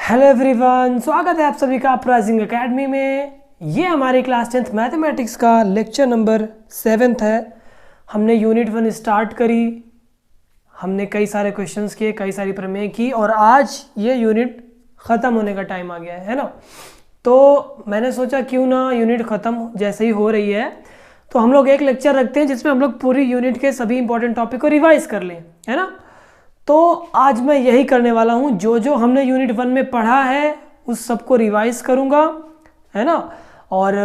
Hello everyone, स्वागत है आप सभी का अपराइजिंग एकेडमी में। ये हमारी क्लास 10th मैथमेटिक्स का लेक्चर नंबर 7 है। हमने यूनिट 1 स्टार्ट करी, हमने कई सारे क्वेश्चंस किए, कई सारी प्रमेय की और आज ये यूनिट ख़त्म होने का टाइम आ गया है ना। तो मैंने सोचा क्यों ना यूनिट ख़त्म जैसे ही हो रही है तो हम लोग एक लेक्चर रखते हैं जिसमें हम लोग पूरी यूनिट के सभी इंपॉर्टेंट टॉपिक को रिवाइज़ कर लें, है ना। तो आज मैं यही करने वाला हूँ, जो जो हमने यूनिट 1 में पढ़ा है उस सबको रिवाइज करूँगा, है ना। और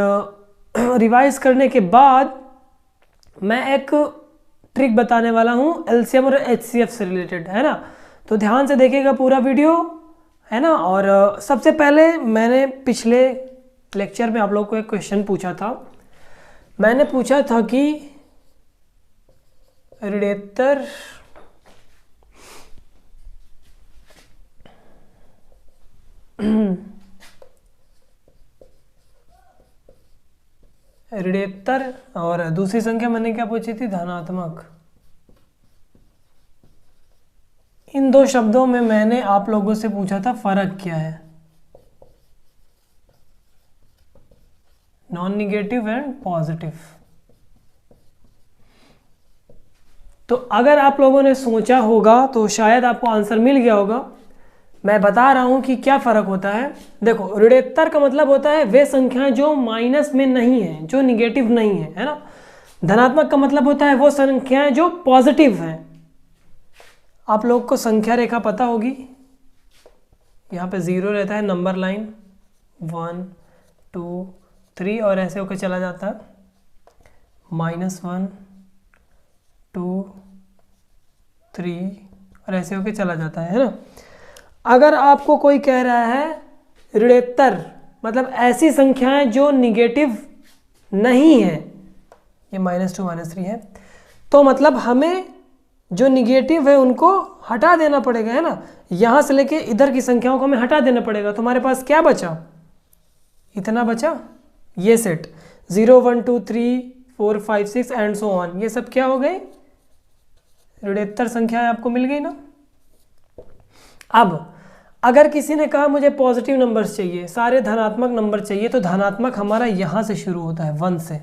रिवाइज करने के बाद मैं एक ट्रिक बताने वाला हूँ एलसीएम और एचसीएफ से रिलेटेड, है ना। तो ध्यान से देखिएगा पूरा वीडियो, है ना। और सबसे पहले मैंने पिछले लेक्चर में आप लोगों को एक क्वेश्चन पूछा था। मैंने पूछा था कि ऋणोत्तर ऋणोत्तर और दूसरी संख्या मैंने क्या पूछी थी, धनात्मक। इन दो शब्दों में मैंने आप लोगों से पूछा था फर्क क्या है, नॉन निगेटिव एंड पॉजिटिव। तो अगर आप लोगों ने सोचा होगा तो शायद आपको आंसर मिल गया होगा। मैं बता रहा हूं कि क्या फ़र्क होता है। देखो, ऋणोत्तर का मतलब होता है वे संख्याएं जो माइनस में नहीं है, जो निगेटिव नहीं है ना। धनात्मक का मतलब होता है वो संख्याएं जो पॉजिटिव हैं। आप लोग को संख्या रेखा पता होगी, यहाँ पे 0 रहता है, नंबर लाइन 1 2 3 और ऐसे होकर चला जाता है -1 2 3 और ऐसे होकर चला जाता है ना। अगर आपको कोई कह रहा है ऋणोत्तर मतलब ऐसी संख्याएं जो निगेटिव नहीं है, ये -2 -3 है, तो मतलब हमें जो निगेटिव है उनको हटा देना पड़ेगा, है ना। यहाँ से लेके इधर की संख्याओं को हमें हटा देना पड़ेगा। तो हमारे पास क्या बचा, इतना बचा, ये सेट 0 1 2 3 4 5 6 एंड सो ऑन, ये सब क्या हो गए, ऋणोत्तर संख्याएं आपको मिल गई ना। अब अगर किसी ने कहा मुझे पॉजिटिव नंबर्स चाहिए, सारे धनात्मक नंबर चाहिए, तो धनात्मक हमारा यहाँ से शुरू होता है 1 से,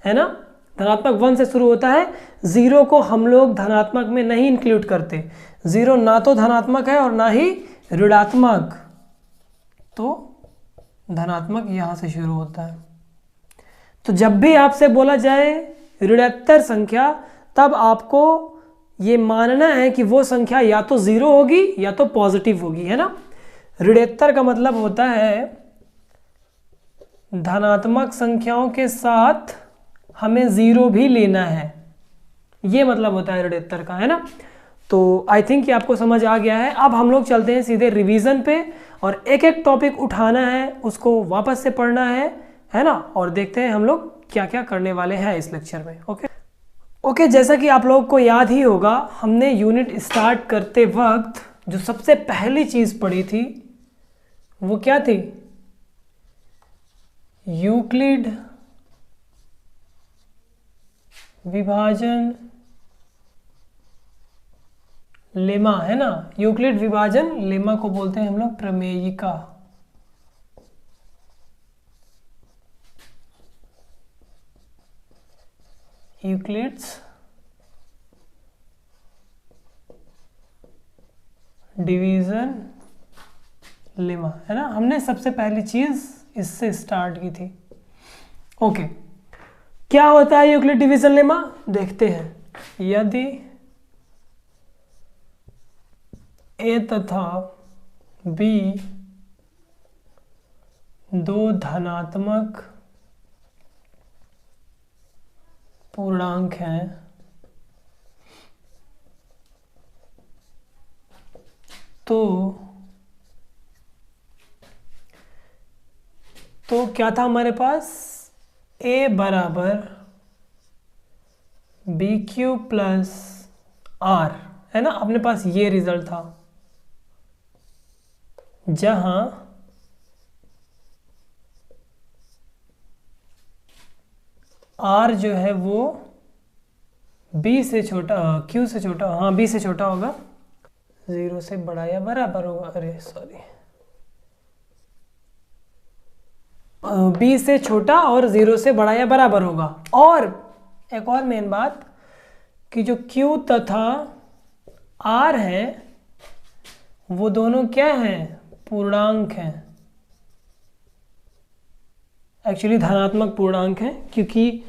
है ना। धनात्मक 1 से शुरू होता है। 0 को हम लोग धनात्मक में नहीं इंक्लूड करते। 0 ना तो धनात्मक है और ना ही ऋणात्मक, तो धनात्मक यहाँ से शुरू होता है। तो जब भी आपसे बोला जाए ऋणोत्तर संख्या, तब आपको ये मानना है कि वो संख्या या तो 0 होगी या तो पॉजिटिव होगी, है ना। ऋणोत्तर का मतलब होता है धनात्मक संख्याओं के साथ हमें 0 भी लेना है, ये मतलब होता है ऋणोत्तर का, है ना। तो आई थिंक ये आपको समझ आ गया है। अब हम लोग चलते हैं सीधे रिवीजन पे और एक एक टॉपिक उठाना है, उसको वापस से पढ़ना है ना। और देखते हैं हम लोग क्या क्या करने वाले हैं इस लेक्चर में। ओके, जैसा कि आप लोगों को याद ही होगा, हमने यूनिट स्टार्ट करते वक्त जो सबसे पहली चीज़ पढ़ी थी वो क्या थी, यूक्लिड विभाजन लेमा, है ना। यूक्लिड विभाजन लेमा को बोलते हैं हम लोग प्रमेयिका। यूक्लिड्स डिवीजन लेमा, है ना। हमने सबसे पहली चीज इससे स्टार्ट की थी। ओके, क्या होता है यूक्लिड डिवीजन लेमा, देखते हैं। यदि ए तथा बी दो धनात्मक पूर्णांक हैं तो क्या था हमारे पास, a बराबर बी क्यू प्लस आर, है ना। अपने पास ये रिजल्ट था जहां आर जो है वो बी से छोटा, क्यू से छोटा, हाँ बी से छोटा होगा। 0 से बड़ा या बराबर होगा, अरे सॉरी, b से छोटा और 0 से बड़ा या बराबर होगा। और एक और मेन बात कि जो q तथा r है वो दोनों क्या हैं, पूर्णांक हैं, एक्चुअली धनात्मक पूर्णांक हैं, क्योंकि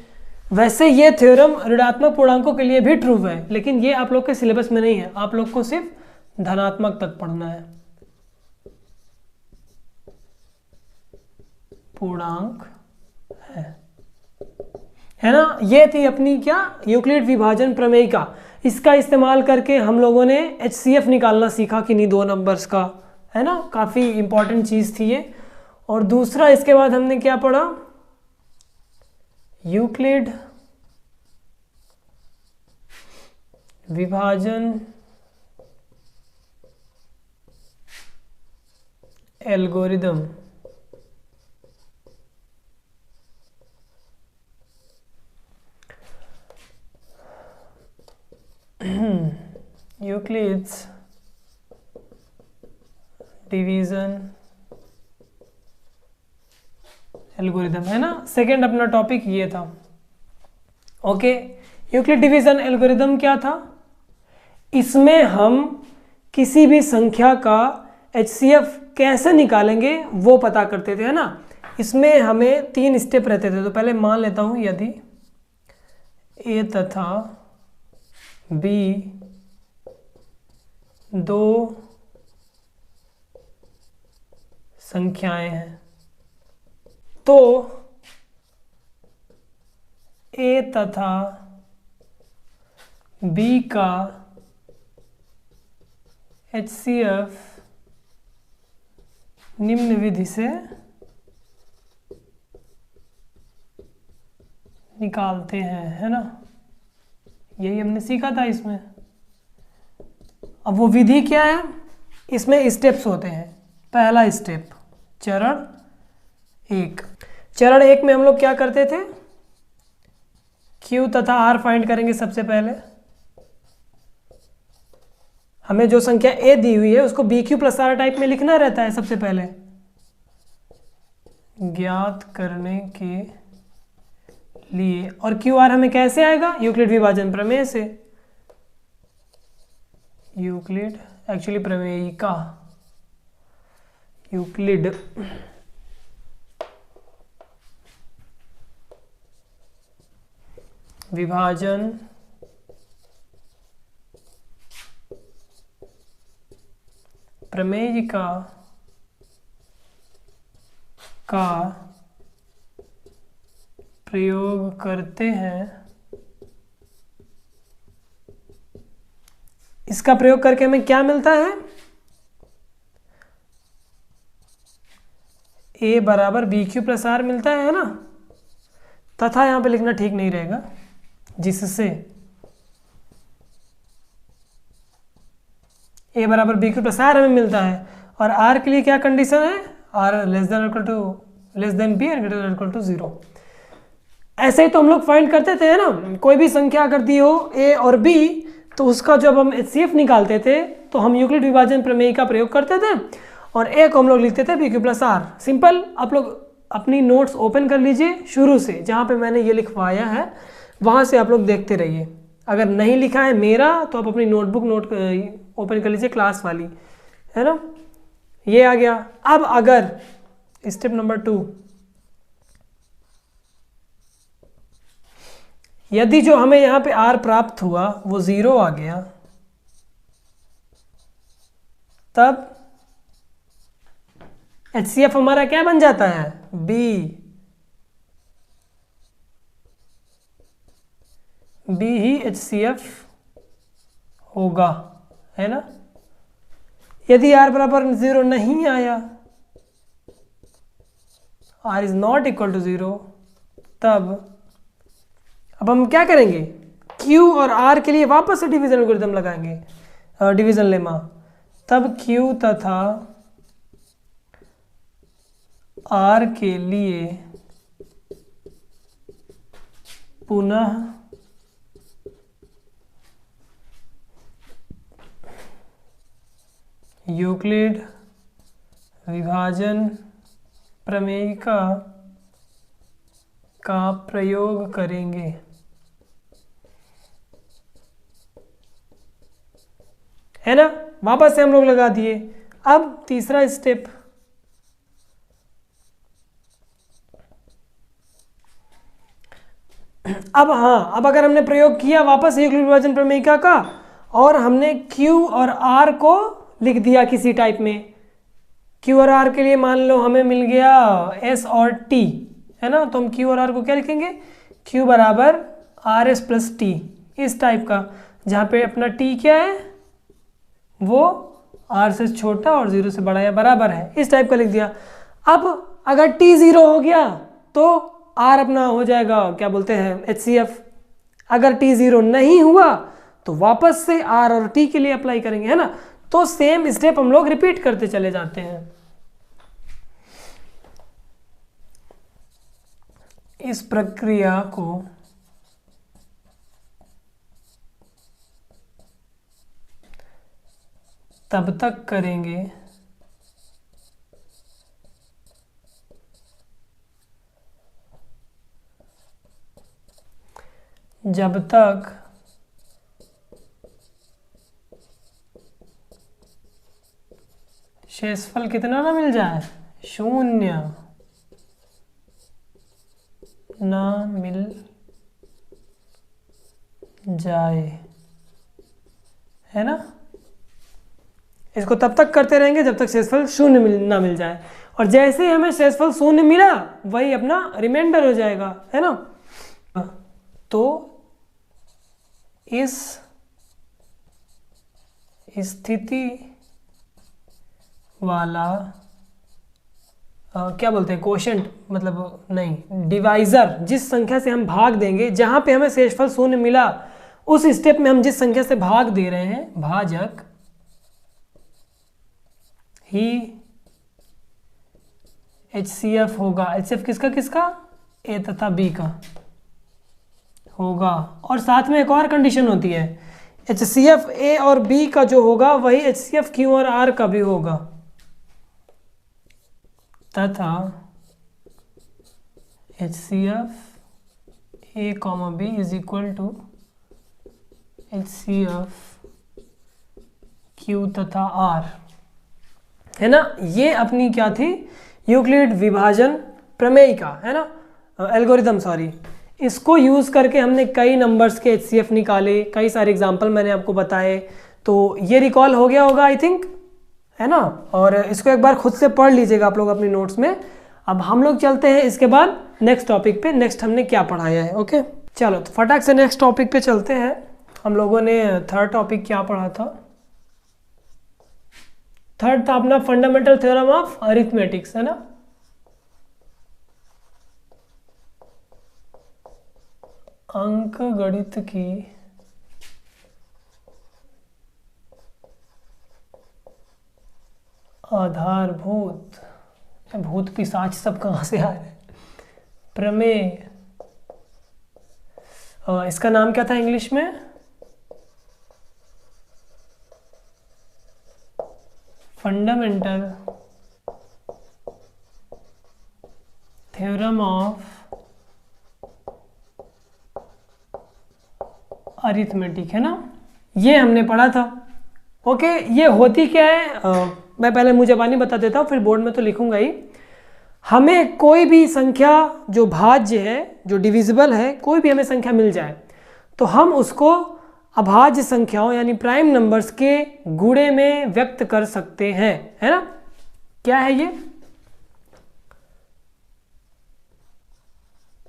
वैसे ये थ्योरम ऋणात्मक पूर्णांकों के लिए भी ट्रू है, लेकिन ये आप लोग के सिलेबस में नहीं है, आप लोग को सिर्फ धनात्मक तक पढ़ना है। पूर्णांक है ना। ये थी अपनी क्या, यूक्लिड विभाजन प्रमेयिका। इसका इस्तेमाल करके हम लोगों ने HCF निकालना सीखा किन्हीं दो नंबर्स का, है ना, काफ़ी इंपॉर्टेंट चीज़ थी ये। और दूसरा इसके बाद हमने क्या पढ़ा, यूक्लिड विभाजन एल्गोरिदम। यूक्लिड्स डिवीजन एल्गोरिदम, है ना, सेकेंड अपना टॉपिक ये था। ओके, यूक्लिड डिवीजन एल्गोरिदम क्या था, इसमें हम किसी भी संख्या का HCF कैसे निकालेंगे वो पता करते थे, है ना। इसमें हमें 3 स्टेप रहते थे। तो पहले मान लेता हूं यदि A तथा B दो संख्याएं हैं तो A तथा B का HCF निम्न विधि से निकालते हैं, है ना। यही हमने सीखा था इसमें। अब वो विधि क्या है, इसमें स्टेप्स होते हैं। पहला स्टेप चरण 1। चरण 1 में हम लोग क्या करते थे, Q तथा R फाइंड करेंगे। सबसे पहले हमें जो संख्या A दी हुई है उसको BQ प्लस R टाइप में लिखना रहता है सबसे पहले, ज्ञात करने के लिए। और QR हमें कैसे आएगा, यूक्लिड विभाजन प्रमेय से। यूक्लिड एक्चुअली प्रमेयिका, यूक्लिड विभाजन प्रमेयिका का प्रयोग करते हैं। इसका प्रयोग करके हमें क्या मिलता है, A बराबर BQ प्लस R मिलता है ना। तथा यहां पे लिखना ठीक नहीं रहेगा, जिससे A बराबर BQ प्लस R हमें मिलता है। और R के लिए क्या कंडीशन है, R less than B and greater than equal to 0। ऐसे ही तो हम लोग फाइंड करते थे, है ना। कोई भी संख्या अगर दी हो A और B, तो उसका जब हम HCF निकालते थे तो हम यूक्लिड विभाजन प्रमेय का प्रयोग करते थे और A को हम लोग लिखते थे BQ प्लस R। सिंपल। आप लोग अपनी नोट्स ओपन कर लीजिए शुरू से, जहाँ पे मैंने ये लिखवाया है वहाँ से आप लोग देखते रहिए। अगर नहीं लिखा है मेरा तो आप अपनी नोटबुक ओपन कर लीजिए, क्लास वाली, है ना। ये आ गया। अब अगर स्टेप नंबर 2, यदि जो हमें यहाँ पे R प्राप्त हुआ वो 0 आ गया, तब HCF हमारा क्या बन जाता है, B ही HCF होगा, है ना। यदि R बराबर 0 नहीं आया, R is not equal to 0, तब अब हम क्या करेंगे, Q और R के लिए वापस से डिवीजन एल्गोरिथम लगाएंगे, डिवीजन लेमा। तब Q तथा R के लिए पुनः यूक्लिड विभाजन प्रमेय का प्रयोग करेंगे। है ना, वापस से हम लोग लगा दिए। अब तीसरा स्टेप, अब अगर हमने प्रयोग किया वापस यूक्लिड विभाजन प्रमेय का और हमने Q और R को लिख दिया किसी टाइप में, Q और R के लिए मान लो हमें मिल गया S और T, है ना, तो हम Q और R को क्या लिखेंगे, Q बराबर RS प्लस T, इस टाइप का, जहाँ पे अपना T क्या है, वो R से छोटा और 0 से बड़ा या बराबर है, इस टाइप का लिख दिया। अब अगर T 0 हो गया तो R अपना हो जाएगा क्या बोलते हैं HCF। अगर T 0 नहीं हुआ तो वापस से R और T के लिए अप्लाई करेंगे, है ना। तो सेम स्टेप हम लोग रिपीट करते चले जाते हैं। इस प्रक्रिया को तब तक करेंगे जब तक शेषफल कितना ना मिल जाए, 0 ना मिल जाए, है ना। इसको तब तक करते रहेंगे जब तक शेषफल 0 ना मिल जाए, और जैसे ही हमें शेषफल 0 मिला वही अपना रिमाइंडर हो जाएगा, है ना। तो इस स्थिति वाला क्या बोलते हैं, क्वोशंट, मतलब नहीं, डिवाइजर, जिस संख्या से हम भाग देंगे, जहां पे हमें शेषफल 0 मिला उस स्टेप में हम जिस संख्या से भाग दे रहे हैं, भाजक ही HCF होगा। HCF किसका किसका, A तथा B का होगा। और साथ में एक और कंडीशन होती है, HCF A और B का जो होगा वही HCF Q और R का भी होगा, तथा HCF A, B is equal to HCF Q तथा R, है ना। ये अपनी क्या थी, यूक्लिड विभाजन प्रमेय का, है ना, एल्गोरिथम, सॉरी। इसको यूज़ करके हमने कई नंबर्स के HCF निकाले, कई सारे एग्जाम्पल मैंने आपको बताए, तो ये रिकॉल हो गया होगा आई थिंक, है ना। और इसको एक बार खुद से पढ़ लीजिएगा आप लोग अपनी नोट्स में। अब हम लोग चलते हैं इसके बाद नेक्स्ट टॉपिक पे, नेक्स्ट हमने क्या पढ़ाया है। ओके, चलो तो फटाक से नेक्स्ट टॉपिक पे चलते हैं। हम लोगों ने थर्ड टॉपिक क्या पढ़ा था, थर्ड था अपना फंडामेंटल थ्योरम ऑफ अरिथमेटिक्स, है ना। अंक गणित की आधारभूत, भूत पिशाच सब कहाँ से आ रहे हैं, प्रमेय, इसका नाम क्या था इंग्लिश में, फंडामेंटल थ्योरम ऑफ अरिथमेटिक, है ना। ये हमने पढ़ा था। ओके, ये होती क्या है, मैं पहले मुझे बानी बता देता हूँ, फिर बोर्ड में तो लिखूंगा ही। हमें कोई भी संख्या जो भाज्य है, जो डिविजिबल है, कोई भी हमें संख्या मिल जाए तो हम उसको अभाज्य संख्याओं यानी प्राइम नंबर्स के गुणे में व्यक्त कर सकते हैं, है ना। क्या है ये,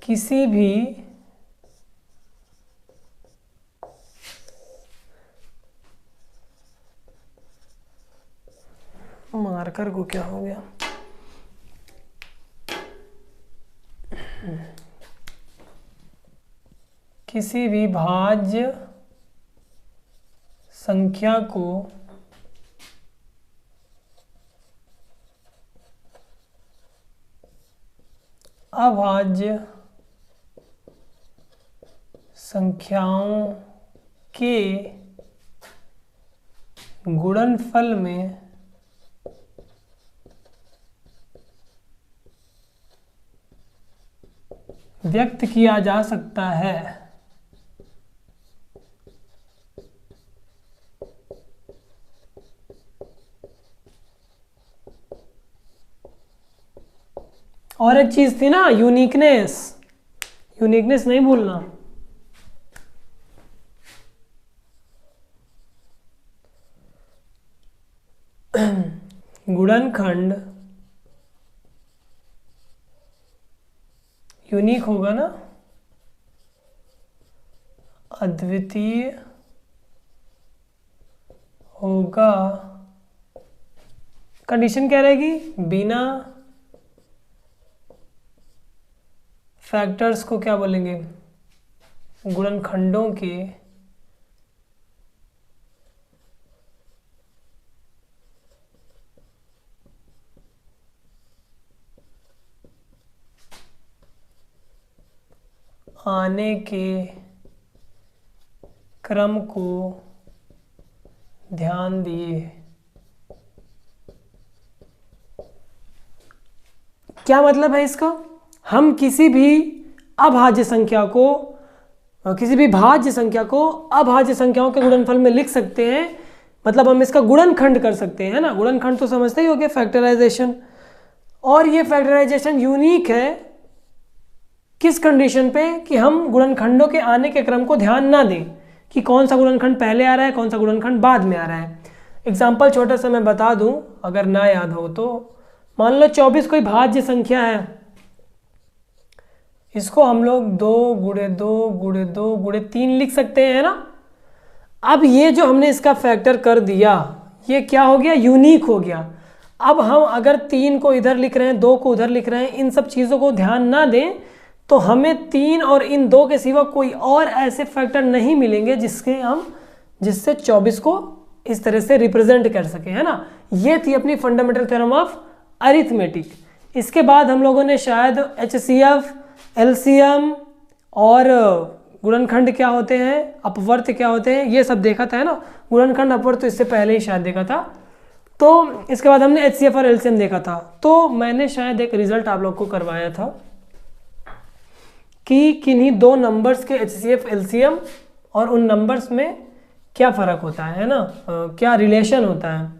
किसी भी मार्कर को क्या हो गया, किसी भी भाज्य संख्या को अभाज्य संख्याओं के गुणनफल में व्यक्त किया जा सकता है। और एक चीज थी ना, यूनिकनेस, यूनिकनेस नहीं भूलना। गुणनखंड यूनिक होगा ना, अद्वितीय होगा। कंडीशन क्या रहेगी? बिना फैक्टर्स को क्या बोलेंगे? गुणनखंडों के आने के क्रम को ध्यान दिए। क्या मतलब है इसका? हम किसी भी अभाज्य संख्या को, किसी भी भाज्य संख्या को अभाज्य संख्याओं के गुणनफल में लिख सकते हैं। मतलब हम इसका गुणनखंड कर सकते हैं ना। गुणनखंड तो समझते ही होंगे, फैक्टराइजेशन। और ये फैक्टराइजेशन यूनिक है किस कंडीशन पे? कि हम गुणनखंडों के आने के क्रम को ध्यान ना दें कि कौन सा गुणनखंड पहले आ रहा है, कौन सा गुणनखंड बाद में आ रहा है। एग्जाम्पल छोटा सा मैं बता दूं अगर ना याद हो तो। मान लो 24 कोई भाज्य संख्या है, इसको हम लोग 2 गुणे 2 गुणे 2 गुणे 3 लिख सकते हैं ना। अब ये जो हमने इसका फैक्टर कर दिया, ये क्या हो गया? यूनिक हो गया। अब हम अगर 3 को इधर लिख रहे हैं, 2 को उधर लिख रहे हैं, इन सब चीज़ों को ध्यान ना दें तो हमें 3 और इन 2 के सिवा कोई और ऐसे फैक्टर नहीं मिलेंगे जिससे 24 को इस तरह से रिप्रेजेंट कर सके, है ना। ये थी अपनी फंडामेंटल थ्योरम ऑफ अरिथमेटिक। इसके बाद हम लोगों ने शायद HCF, LCM और गुणनखंड क्या होते हैं, अपवर्त क्या होते हैं, ये सब देखा था, है ना। गुणनखंड अपवर्त तो इससे पहले ही शायद देखा था। तो इसके बाद हमने HCF और LCM देखा था। तो मैंने शायद एक रिजल्ट आप लोग को करवाया था कि किन्हीं 2 नंबर्स के HCF, LCM और उन नंबर्स में क्या फ़र्क होता है ना, क्या रिलेशन होता है।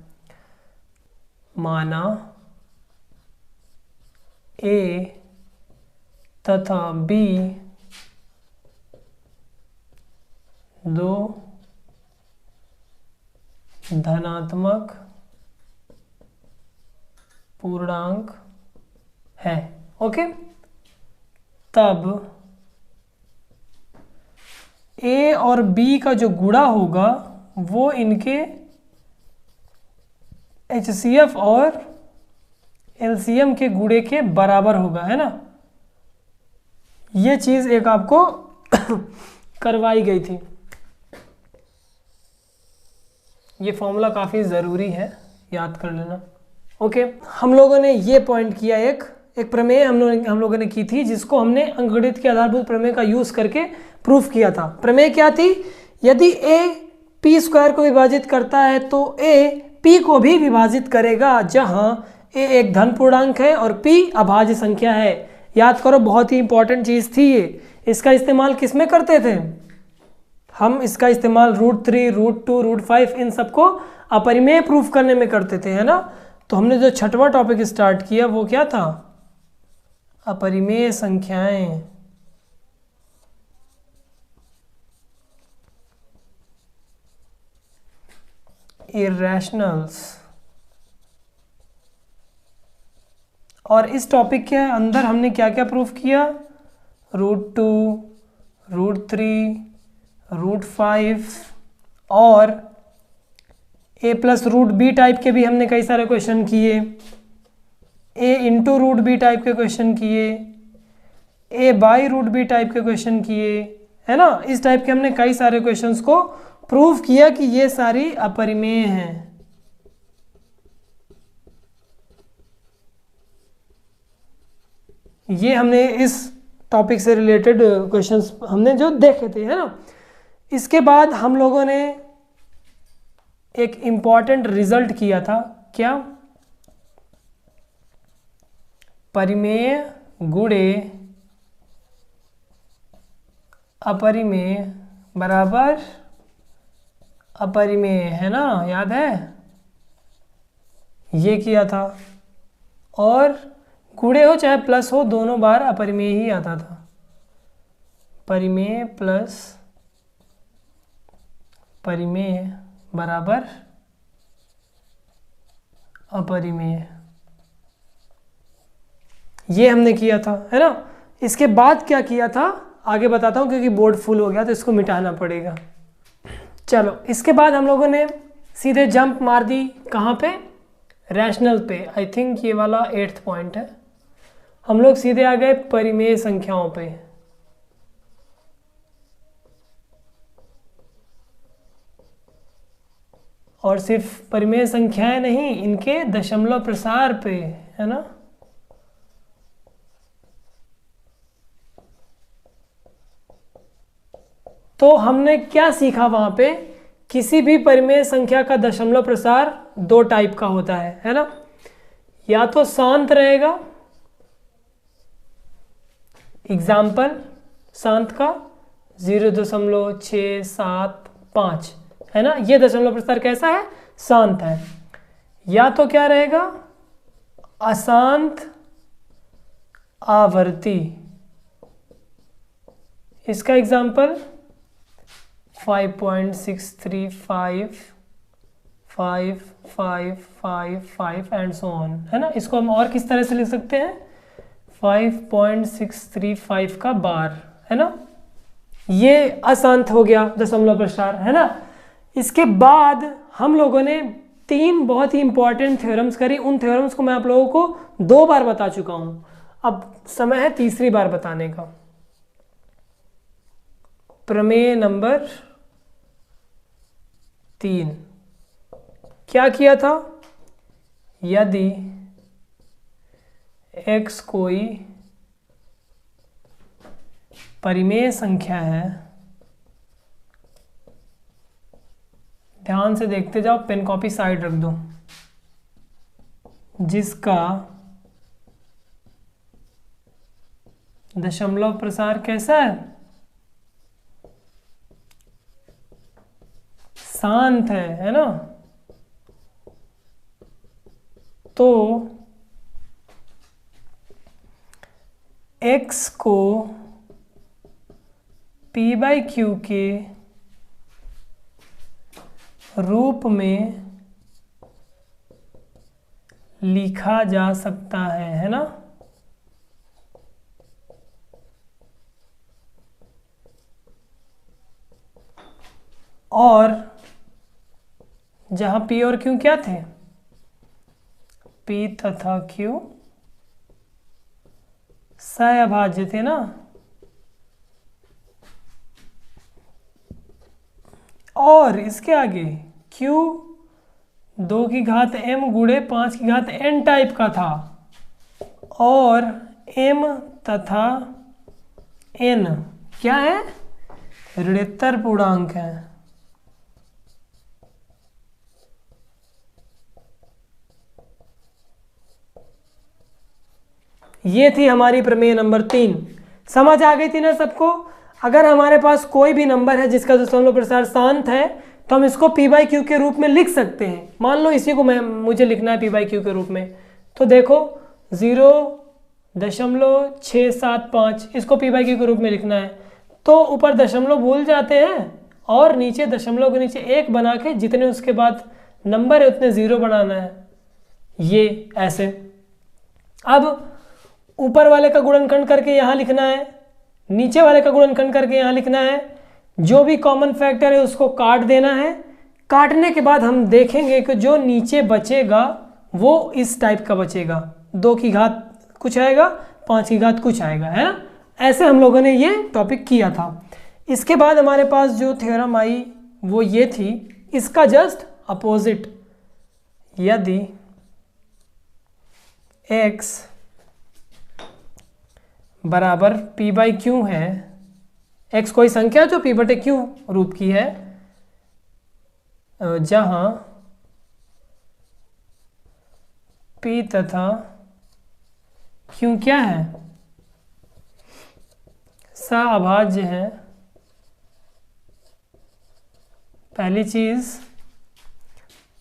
माना A तथा B 2 धनात्मक पूर्णांक है, ओके। तब A और B का जो गुणा होगा वो इनके HCF और LCM के गुणे के बराबर होगा, है ना। ये चीज़ एक आपको करवाई गई थी। ये फॉर्मूला काफ़ी ज़रूरी है, याद कर लेना, ओके। हम लोगों ने ये पॉइंट किया, एक प्रमेय हम लोगों ने की थी जिसको हमने अंकगणित के आधारभूत प्रमेय का यूज़ करके प्रूफ किया था। प्रमेय क्या थी? यदि A p² को विभाजित करता है तो A p को भी विभाजित करेगा, जहां A एक धन पूर्णांक है और p अभाज्य संख्या है। याद करो, बहुत ही इंपॉर्टेंट चीज़ थी ये। इसका इस्तेमाल किस में करते थे हम? इसका इस्तेमाल √3, √2, √5 इन सबको अपरिमेय प्रूफ करने में करते थे, है ना। तो हमने जो 6वां टॉपिक स्टार्ट किया वो क्या था? अपरिमेय संख्याएं। इरेशनल्स। और इस टॉपिक के अंदर हमने क्या क्या प्रूफ किया? √2, √3, √5 और A + √b टाइप के भी हमने कई सारे क्वेश्चन किए। A × √b टाइप के क्वेश्चन किए, A by √b टाइप के क्वेश्चन किए, है ना। इस टाइप के हमने कई सारे क्वेश्चंस को प्रूव किया कि ये सारी अपरिमेय हैं। ये हमने इस टॉपिक से रिलेटेड क्वेश्चंस हमने जो देखे थे, है ना। इसके बाद हम लोगों ने एक इम्पॉर्टेंट रिजल्ट किया था। क्या? परिमेय गुणे अपरिमेय बराबर अपरिमेय, है ना, याद है ये किया था। और गुणे हो चाहे प्लस हो, दोनों बार अपरिमेय ही आता था। परिमेय प्लस परिमेय बराबर अपरिमेय, ये हमने किया था, है ना। इसके बाद क्या किया था आगे बताता हूँ, क्योंकि बोर्ड फुल हो गया तो इसको मिटाना पड़ेगा। चलो, इसके बाद हम लोगों ने सीधे जंप मार दी कहाँ पे, रैशनल पे। आई थिंक ये वाला 8th पॉइंट है। हम लोग सीधे आ गए परिमेय संख्याओं पे। और सिर्फ परिमेय संख्याएं नहीं, इनके दशमलव प्रसार पे, है ना। तो हमने क्या सीखा वहां पे, किसी भी परिमेय संख्या का दशमलव प्रसार 2 टाइप का होता है ना। या तो शांत रहेगा, एग्जाम्पल शांत का 0.675, है ना, ये दशमलव प्रसार कैसा है, शांत है। या तो क्या रहेगा, अशांत आवर्ती, इसका एग्जाम्पल 5.635, 5.555 एंड सो ऑन, है ना। इसको हम और किस तरह से लिख सकते हैं, 5.635 का बार, है ना। ये अशांत हो गया दशमलव प्रसार, है ना। इसके बाद हम लोगों ने 3 बहुत ही इंपॉर्टेंट थ्योरम्स करी। उन थ्योरम्स को मैं आप लोगों को 2 बार बता चुका हूं, अब समय है तीसरी बार बताने का। प्रमेय नंबर 3 क्या किया था, यदि x कोई परिमेय संख्या है, ध्यान से देखते जाओ, पेन कॉपी साइड रख दो, जिसका दशमलव प्रसार कैसा है, शांत है ना। तो x को p/q के रूप में लिखा जा सकता है ना। और जहां p और q क्या थे, p तथा q सहअभाज्य थे ना। और इसके आगे q 2 की घात m गुणे 5 की घात n टाइप का था, और m तथा n क्या है, ऋणोत्तर पूर्णांक है। ये थी हमारी प्रमेय नंबर 3। समझ आ गई थी ना सबको। अगर हमारे पास कोई भी नंबर है जिसका दशमलव प्रसार शांत है, तो हम इसको p/q के रूप में लिख सकते हैं। मान लो इसी को मुझे लिखना है p/q के रूप में, तो देखो 0.675 इसको p/q के रूप में लिखना है, तो ऊपर दशमलव भूल जाते हैं और नीचे दशमलव के नीचे 1 बना के जितने उसके बाद नंबर है उतने 0 बनाना है, ये ऐसे। अब ऊपर वाले का गुणनखंड करके यहाँ लिखना है, नीचे वाले का गुणनखंड करके यहाँ लिखना है, जो भी कॉमन फैक्टर है उसको काट देना है। काटने के बाद हम देखेंगे कि जो नीचे बचेगा वो इस टाइप का बचेगा, 2 की घात कुछ आएगा, 5 की घात कुछ आएगा, है ना। ऐसे हम लोगों ने ये टॉपिक किया था। इसके बाद हमारे पास जो थ्योरम आई वो ये थी, इसका जस्ट अपोजिट, यदि x बराबर p/q है, x कोई संख्या जो p/q रूप की है, जहां p तथा q क्या है, सहअभाज्य है, पहली चीज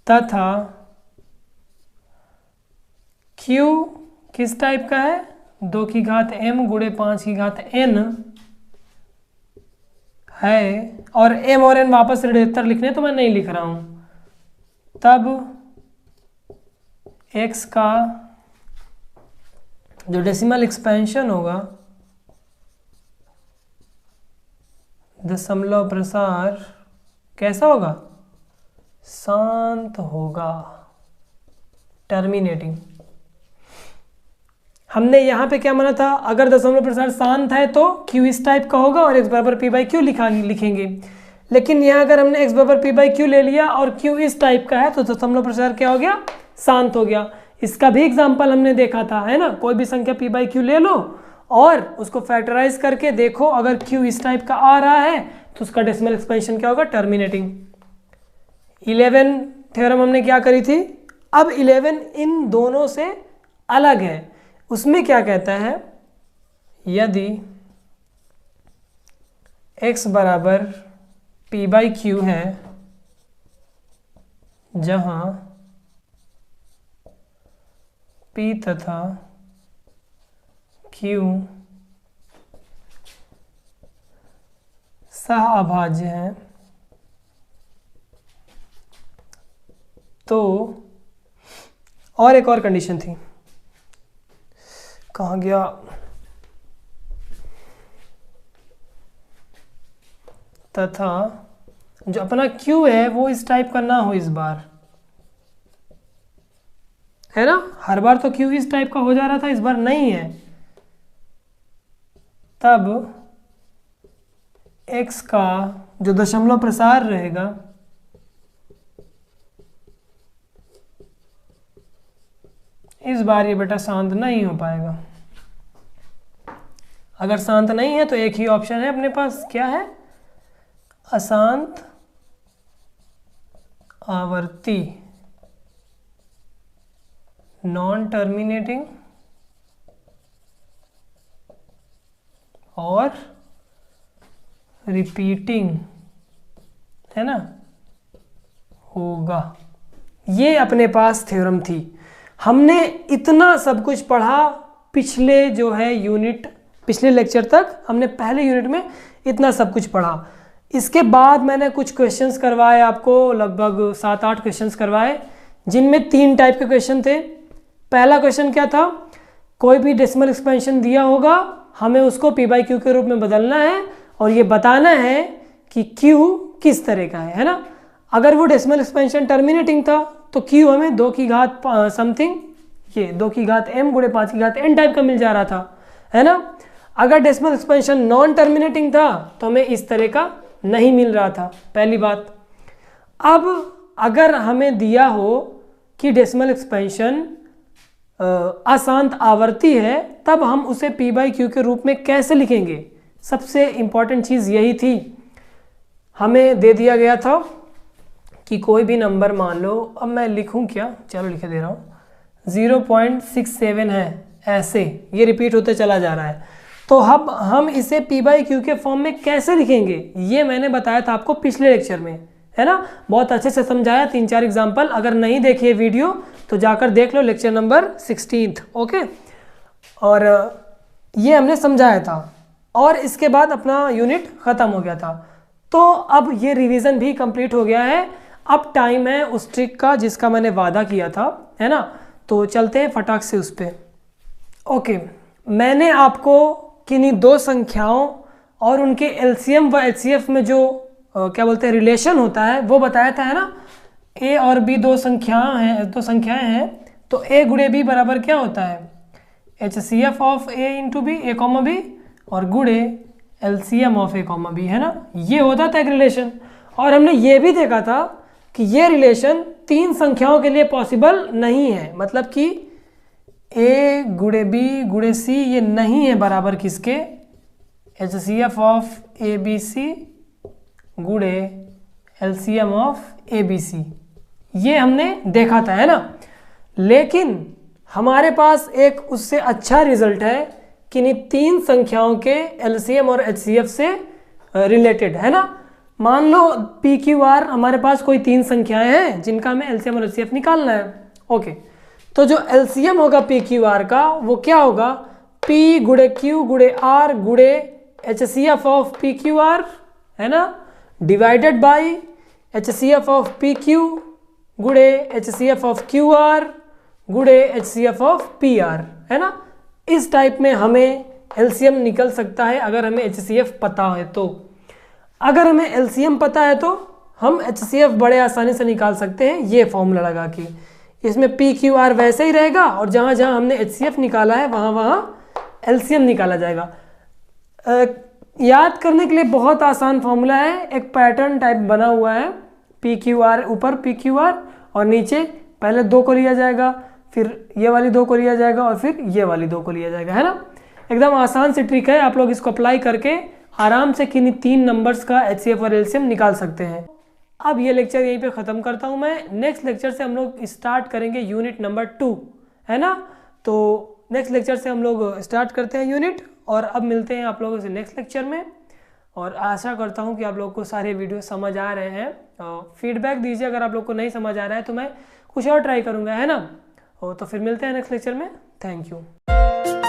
तथा q किस टाइप का है, 2 की घात m गुणे 5 की घात n है, और m और n वापस ऋणात्तर लिखने तो मैं नहीं लिख रहा हूं, तब x का जो डेसिमल एक्सपेंशन होगा, दशमलव प्रसार कैसा होगा, शांत होगा, टर्मिनेटिंग। हमने यहाँ पे क्या माना था, अगर दशमलव प्रसार शांत है तो q इस टाइप का होगा और x बराबर p बाई क्यू लिखेंगे। लेकिन यहाँ अगर हमने x बराबर p बाई क्यू ले लिया और q इस टाइप का है तो दशमलव प्रसार क्या हो गया, शांत हो गया। इसका भी एग्जाम्पल हमने देखा था, है ना। कोई भी संख्या p बाई क्यू ले लो और उसको फैक्टराइज करके देखो, अगर q इस टाइप का आ रहा है तो उसका डेसिमल एक्सपेंशन क्या होगा, टर्मिनेटिंग। 11 थ्योरम हमने क्या करी थी, अब 11 इन दोनों से अलग है। उसमें क्या कहता है, यदि x बराबर p बाई क्यू है, जहां p तथा q सहअभाज्य हैं, तो और एक और कंडीशन थी, कहाँ गया, तथा जो अपना Q है वो इस टाइप का ना हो इस बार, है ना। हर बार तो Q इस टाइप का हो जा रहा था, इस बार नहीं है, तब x का जो दशमलव प्रसार रहेगा इस बार ये बेटा शांत नहीं हो पाएगा। अगर शांत नहीं है तो एक ही ऑप्शन है अपने पास, क्या है, अशांत आवर्ती, नॉन टर्मिनेटिंग और रिपीटिंग, है ना, होगा। ये अपने पास थ्योरम थी। हमने इतना सब कुछ पढ़ा पिछले जो है यूनिट, पिछले लेक्चर तक हमने पहले यूनिट में इतना सब कुछ पढ़ा। इसके बाद मैंने कुछ क्वेश्चंस करवाए आपको, लगभग 7-8 क्वेश्चंस करवाए, जिनमें 3 टाइप के क्वेश्चन थे। पहला क्वेश्चन क्या था, कोई भी डेसिमल एक्सपेंशन दिया होगा, हमें उसको p बाई क्यू के रूप में बदलना है और ये बताना है कि q किस तरह का है ना। अगर वो डेसिमल एक्सपेंशन टर्मिनेटिंग था तो q हमें 2 की घात समथिंग, ये 2 की घात m गुणे 5 की घात n टाइप का मिल जा रहा था, है ना। अगर डेसिमल एक्सपेंशन नॉन टर्मिनेटिंग था तो हमें इस तरह का नहीं मिल रहा था, पहली बात। अब अगर हमें दिया हो कि डेसिमल एक्सपेंशन अशांत आवर्ती है, तब हम उसे p बाई क्यू के रूप में कैसे लिखेंगे। सबसे इम्पॉर्टेंट चीज़ यही थी, हमें दे दिया गया था कि कोई भी नंबर मान लो, अब मैं लिखूं क्या, चलो लिखे दे रहा हूँ, 0.67 है, ऐसे ये रिपीट होते चला जा रहा है, तो अब हम इसे p बाई क्यू के फॉर्म में कैसे लिखेंगे, ये मैंने बताया था आपको पिछले लेक्चर में, है ना। बहुत अच्छे से समझाया, 3-4 एग्जाम्पल। अगर नहीं देखिए वीडियो तो जाकर देख लो, लेक्चर नंबर 16, ओके। और ये हमने समझाया था और इसके बाद अपना यूनिट ख़त्म हो गया था। तो अब ये रिवीजन भी कंप्लीट हो गया है। अब टाइम है उस ट्रिक का जिसका मैंने वादा किया था, है ना। तो चलते हैं फटाक से उस पर। ओके, मैंने आपको किन्हीं 2 संख्याओं और उनके एलसीएम व एचसीएफ में जो क्या बोलते हैं रिलेशन होता है वो बताया था, है ना। a और b 2 संख्याएं हैं, तो a गुणे b बराबर क्या होता है, HCF of a into B, a comma b, और गुणे LCM of a comma b, है ना। ये होता था एक रिलेशन। और हमने ये भी देखा था कि ये रिलेशन 3 संख्याओं के लिए पॉसिबल नहीं है, मतलब कि a गुणे b गुणे c ये नहीं है बराबर किसके, HCF ऑफ ABC गुणे LCM ऑफ ABC, ये हमने देखा था, है ना। लेकिन हमारे पास एक उससे अच्छा रिजल्ट है कि नहीं 3 संख्याओं के LCM और HCF से रिलेटेड, है ना। मान लो पी क्यू आर हमारे पास कोई 3 संख्याएं हैं जिनका हमें एलसीएम और एचसीएफ निकालना है। ओके, तो जो एलसीएम होगा पी क्यू आर का वो क्या होगा, पी गुड़े क्यू गुड़े आर गुड़े HCF of P Q R, है ना, divided by HCF of P Q गुड़े एचसीएफ ऑफ क्यू आर गुड़े एचसीएफ ऑफ पी आर, है ना। इस टाइप में हमें एलसीएम निकल सकता है अगर हमें एचसीएफ पता है तो। अगर हमें एलसीएम पता है तो हम एचसीएफ बड़े आसानी से निकाल सकते हैं ये फॉर्मूला लगा के। इसमें पी क्यू आर वैसे ही रहेगा और जहाँ जहाँ हमने एचसीएफ निकाला है वहाँ वहाँ एलसीएम निकाला जाएगा। याद करने के लिए बहुत आसान फॉर्मूला है, एक पैटर्न टाइप बना हुआ है, पी क्यू आर ऊपर पी क्यू आर और नीचे पहले 2 को लिया जाएगा, फिर ये वाली 2 को लिया जाएगा और फिर ये वाली 2 को लिया जाएगा, है ना। एकदम आसान सी ट्रिक है, आप लोग इसको अप्लाई करके आराम से किन्हीं 3 नंबर्स का एचसीएफ और एलसीएम निकाल सकते हैं। अब ये लेक्चर यहीं पे ख़त्म करता हूँ मैं। नेक्स्ट लेक्चर से हम लोग स्टार्ट करेंगे यूनिट नंबर 2, है ना। तो नेक्स्ट लेक्चर से हम लोग स्टार्ट करते हैं यूनिट, और अब मिलते हैं आप लोगों से नेक्स्ट लेक्चर में। और आशा करता हूँ कि आप लोग को सारे वीडियो समझ आ रहे हैं। फीडबैक दीजिए अगर आप लोग को नहीं समझ आ रहा है तो मैं कुछ और ट्राई करूँगा, है ना। तो फिर मिलते हैं नेक्स्ट लेक्चर में। Thank you.